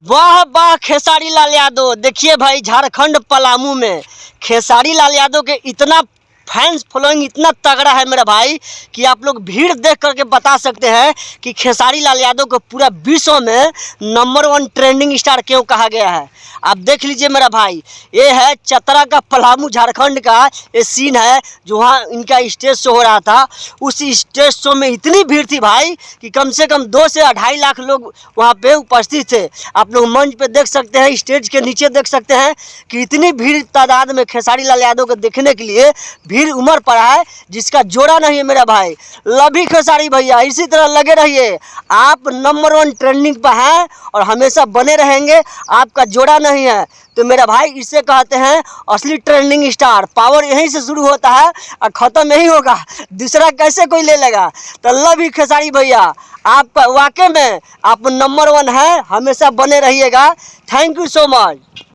वाह वाह खेसारी लाल यादव। देखिए भाई, झारखंड पलामू में खेसारी लाल यादव के इतना फैंस फॉलोइंग इतना तगड़ा है मेरा भाई कि आप लोग भीड़ देख करके बता सकते हैं कि खेसारी लाल यादव को पूरा विश्व में नंबर 1 ट्रेंडिंग स्टार क्यों कहा गया है। आप देख लीजिए मेरा भाई, ये है चतरा का पलामू झारखंड का ये सीन है जो वहाँ इनका स्टेज शो हो रहा था। उस स्टेज शो में इतनी भीड़ थी भाई कि कम से कम 2 से 2.5 लाख लोग वहाँ पे उपस्थित थे। आप लोग मंच पे देख सकते हैं, स्टेज के नीचे देख सकते हैं कि इतनी भीड़ तादाद में खेसारी लाल यादव को देखने के लिए भीड़ उमड़ पड़ा है जिसका जोड़ा नहीं है मेरा भाई। लभी खेसारी भैया, इसी तरह लगे रहिए, आप नंबर 1 ट्रेंडिंग पर हैं और हमेशा बने रहेंगे। आपका जोड़ा नहीं है तो मेरा भाई इसे कहते हैं असली ट्रेंडिंग स्टार। पावर यहीं से शुरू होता है और ख़त्म यहीं होगा, दूसरा कैसे कोई ले लेगा। तो लभी खेसारी भैया, आप वाकई में आप नंबर 1 है, हमेशा बने रहिएगा। Thank you so much.